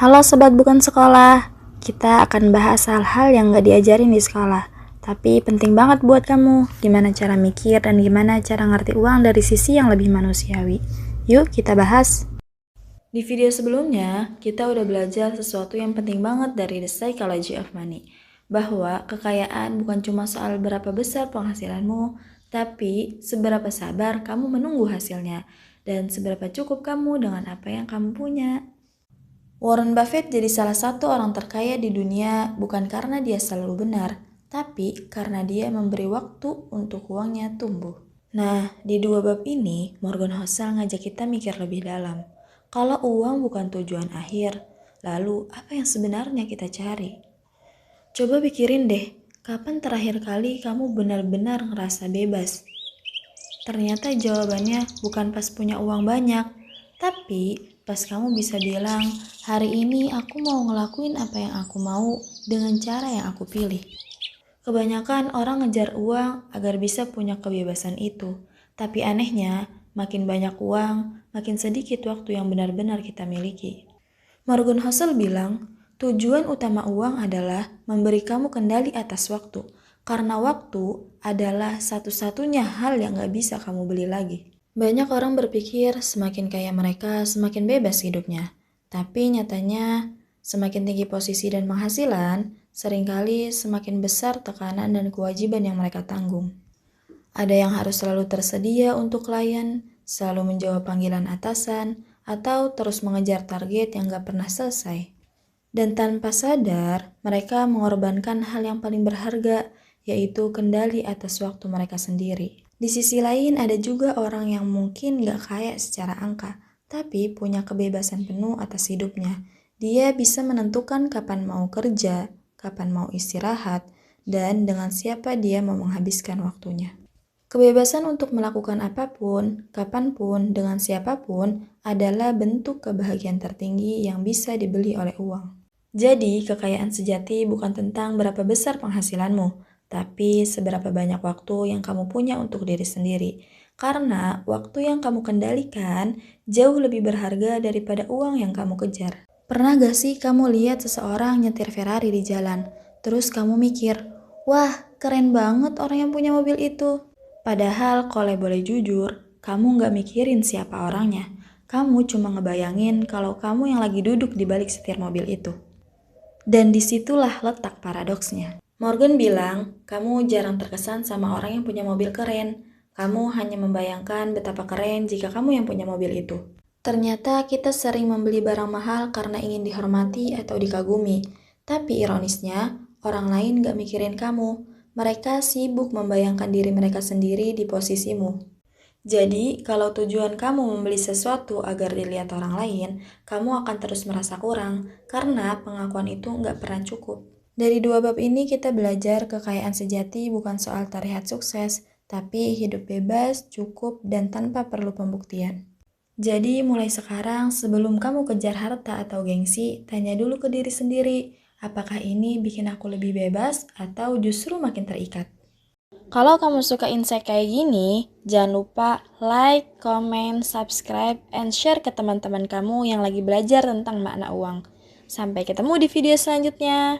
Halo Sobat Bukan Sekolah, kita akan bahas hal-hal yang gak diajarin di sekolah, tapi penting banget buat kamu. Gimana cara mikir dan gimana cara ngerti uang dari sisi yang lebih manusiawi. Yuk kita bahas. Di video sebelumnya, kita udah belajar sesuatu yang penting banget dari The Psychology of Money, bahwa kekayaan bukan cuma soal berapa besar penghasilanmu, tapi seberapa sabar kamu menunggu hasilnya, dan seberapa cukup kamu dengan apa yang kamu punya. Warren Buffett jadi salah satu orang terkaya di dunia bukan karena dia selalu benar, tapi karena dia memberi waktu untuk uangnya tumbuh. Nah, di dua bab ini, Morgan Housel ngajak kita mikir lebih dalam. Kalau uang bukan tujuan akhir, lalu apa yang sebenarnya kita cari? Coba pikirin deh, kapan terakhir kali kamu benar-benar ngerasa bebas? Ternyata jawabannya bukan pas punya uang banyak, tapi pas kamu bisa bilang, hari ini aku mau ngelakuin apa yang aku mau dengan cara yang aku pilih. Kebanyakan orang ngejar uang agar bisa punya kebebasan itu. Tapi anehnya, makin banyak uang, makin sedikit waktu yang benar-benar kita miliki. Morgan Housel bilang, tujuan utama uang adalah memberi kamu kendali atas waktu. Karena waktu adalah satu-satunya hal yang gak bisa kamu beli lagi. Banyak orang berpikir semakin kaya mereka semakin bebas hidupnya. Tapi nyatanya semakin tinggi posisi dan penghasilan, seringkali semakin besar tekanan dan kewajiban yang mereka tanggung. Ada yang harus selalu tersedia untuk klien, selalu menjawab panggilan atasan, atau terus mengejar target yang gak pernah selesai. Dan tanpa sadar, mereka mengorbankan hal yang paling berharga, yaitu kendali atas waktu mereka sendiri. Di sisi lain ada juga orang yang mungkin gak kaya secara angka, tapi punya kebebasan penuh atas hidupnya. Dia bisa menentukan kapan mau kerja, kapan mau istirahat, dan dengan siapa dia mau menghabiskan waktunya. Kebebasan untuk melakukan apapun, kapanpun, dengan siapapun adalah bentuk kebahagiaan tertinggi yang bisa dibeli oleh uang. Jadi, kekayaan sejati bukan tentang berapa besar penghasilanmu, tapi seberapa banyak waktu yang kamu punya untuk diri sendiri. Karena waktu yang kamu kendalikan jauh lebih berharga daripada uang yang kamu kejar. Pernah gak sih kamu lihat seseorang nyetir Ferrari di jalan, terus kamu mikir, wah keren banget orang yang punya mobil itu. Padahal kalau boleh jujur, kamu gak mikirin siapa orangnya. Kamu cuma ngebayangin kalau kamu yang lagi duduk di balik setir mobil itu. Dan disitulah letak paradoksnya. Morgan bilang, kamu jarang terkesan sama orang yang punya mobil keren. Kamu hanya membayangkan betapa keren jika kamu yang punya mobil itu. Ternyata kita sering membeli barang mahal karena ingin dihormati atau dikagumi. Tapi ironisnya, orang lain gak mikirin kamu. Mereka sibuk membayangkan diri mereka sendiri di posisimu. Jadi, kalau tujuan kamu membeli sesuatu agar dilihat orang lain, kamu akan terus merasa kurang, karena pengakuan itu nggak pernah cukup. Dari dua bab ini kita belajar kekayaan sejati bukan soal terlihat sukses, tapi hidup bebas, cukup, dan tanpa perlu pembuktian. Jadi mulai sekarang sebelum kamu kejar harta atau gengsi, tanya dulu ke diri sendiri, apakah ini bikin aku lebih bebas atau justru makin terikat? Kalau kamu suka insight kayak gini, jangan lupa like, comment, subscribe, and share ke teman-teman kamu yang lagi belajar tentang makna uang. Sampai ketemu di video selanjutnya.